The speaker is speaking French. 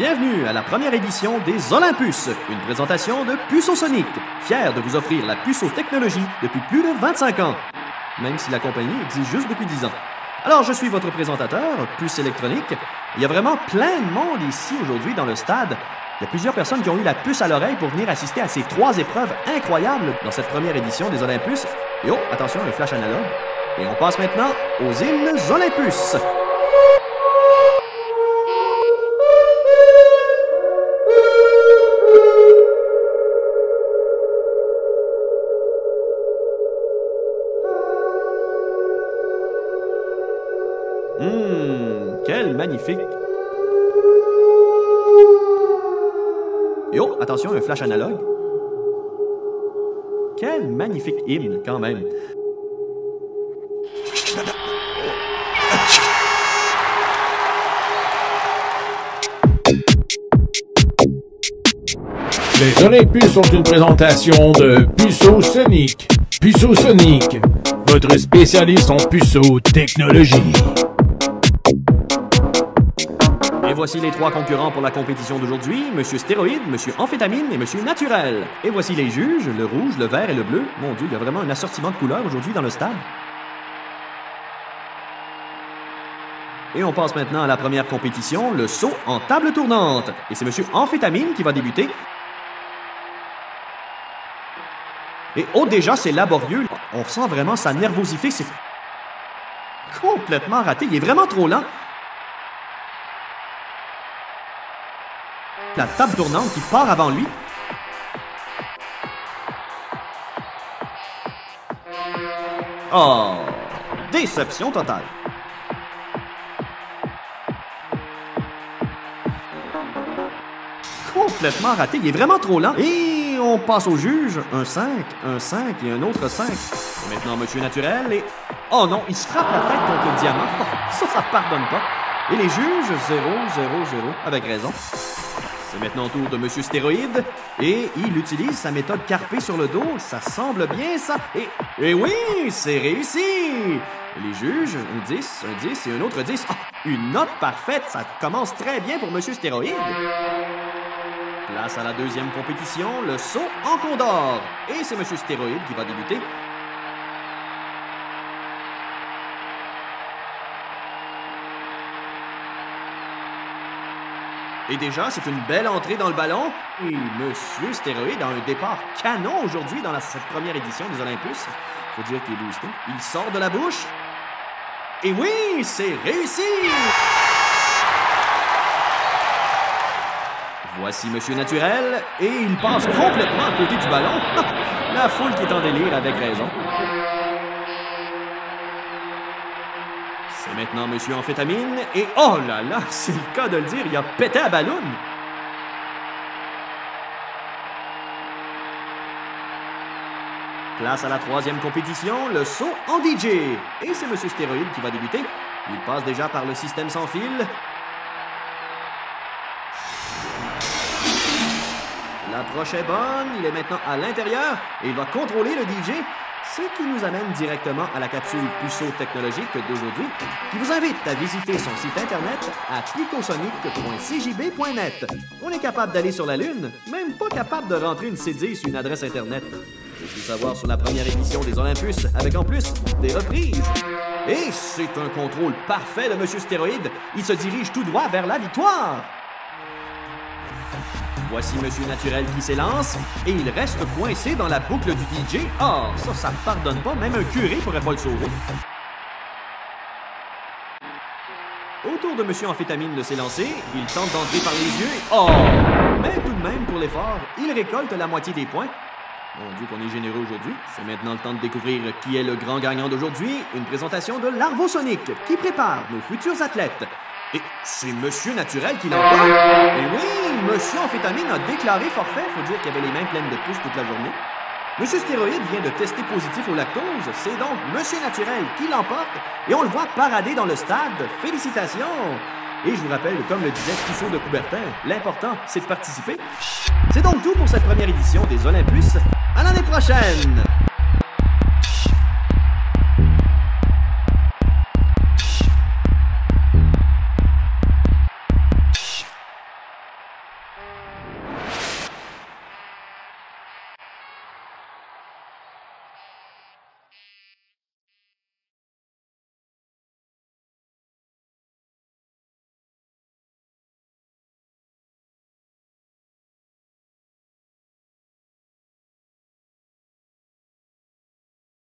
Bienvenue à la première édition des Olympus, une présentation de Puceau Sonic, fier de vous offrir la puceau technologie depuis plus de 25 ans, même si la compagnie existe juste depuis 10 ans. Alors, je suis votre présentateur, Puce Électronique. Il y a vraiment plein de monde ici aujourd'hui dans le stade. Il y a plusieurs personnes qui ont eu la puce à l'oreille pour venir assister à ces 3 épreuves incroyables dans cette première édition des Olympus. Et oh, attention, un flash analogue. Et on passe maintenant aux hymnes Olympus. Quel magnifique... Et oh, attention, un flash analogue. Quel magnifique hymne, quand même. Les Olympus sont une présentation de Puceau Sonic. Puceau Sonic, votre spécialiste en puceau technologie. Et voici les 3 concurrents pour la compétition d'aujourd'hui, Monsieur Stéroïde, Monsieur Amphétamine et Monsieur Naturel. Et voici les juges, le rouge, le vert et le bleu. Mon Dieu, il y a vraiment un assortiment de couleurs aujourd'hui dans le stade. Et on passe maintenant à la première compétition, le saut en table tournante. Et c'est Monsieur Amphétamine qui va débuter. Et oh, déjà, c'est laborieux. On sent vraiment sa nervosité. C'est complètement raté. Il est vraiment trop lent. La table tournante qui part avant lui. Oh, déception totale. Complètement raté. Il est vraiment trop lent. Et on passe au juge. Un 5 et un autre 5. Et maintenant, Monsieur Naturel et... Oh non, il se frappe la tête contre le diamant. Oh, ça pardonne pas. Et les juges, 0, 0, 0. Avec raison. C'est maintenant au tour de Monsieur Stéroïde. Et il utilise sa méthode carpée sur le dos. Ça semble bien, ça. Et oui, c'est réussi. Et les juges, un 10 et un autre 10. Oh, une note parfaite. Ça commence très bien pour Monsieur Stéroïde. Place à la deuxième compétition, le saut en condor. Et c'est Monsieur Stéroïde qui va débuter. Et déjà, c'est une belle entrée dans le ballon. Et Monsieur Stéroïde a un départ canon aujourd'hui dans cette première édition des Olympus. Faut dire qu'il est boosté. Il sort de la bouche. Et oui, c'est réussi! Voici Monsieur Naturel, et il passe complètement à côté du ballon. La foule qui est en délire avec raison. C'est maintenant Monsieur Amphétamine, et oh là là, c'est le cas de le dire, il a pété à ballon. Place à la troisième compétition, le saut en DJ. Et c'est Monsieur Stéroïde qui va débuter. Il passe déjà par le système sans fil. L'approche est bonne, il est maintenant à l'intérieur et il va contrôler le DJ, ce qui nous amène directement à la capsule Puceau technologique d'aujourd'hui, qui vous invite à visiter son site internet à picosonic.cjb.net. On est capable d'aller sur la Lune, même pas capable de rentrer une CD sur une adresse internet. Et tout savoir sur la première édition des Olympus, avec en plus des reprises. Et c'est un contrôle parfait de Monsieur Stéroïde. Il se dirige tout droit vers la victoire. Voici Monsieur Naturel qui s'élance et il reste coincé dans la boucle du DJ. Ah, ça ne pardonne pas. Même un curé pourrait pas le sauver. Autour de Monsieur Amphétamine de s'élancer, il tente d'entrer par les yeux. Oh! Mais tout de même, pour l'effort, il récolte la moitié des points. Mon Dieu qu'on est généreux aujourd'hui. C'est maintenant le temps de découvrir qui est le grand gagnant d'aujourd'hui. Une présentation de l'Arvo Sonic qui prépare nos futurs athlètes. Et c'est Monsieur Naturel qui l'emporte. Et oui, Monsieur Amphétamine a déclaré forfait. Faut dire qu'il avait les mains pleines de pouces toute la journée. Monsieur Stéroïde vient de tester positif au lactose. C'est donc Monsieur Naturel qui l'emporte. Et on le voit parader dans le stade. Félicitations! Et je vous rappelle, comme le disait Puceau de Coubertin, l'important, c'est de participer. C'est donc tout pour cette première édition des Olympus. À l'année prochaine!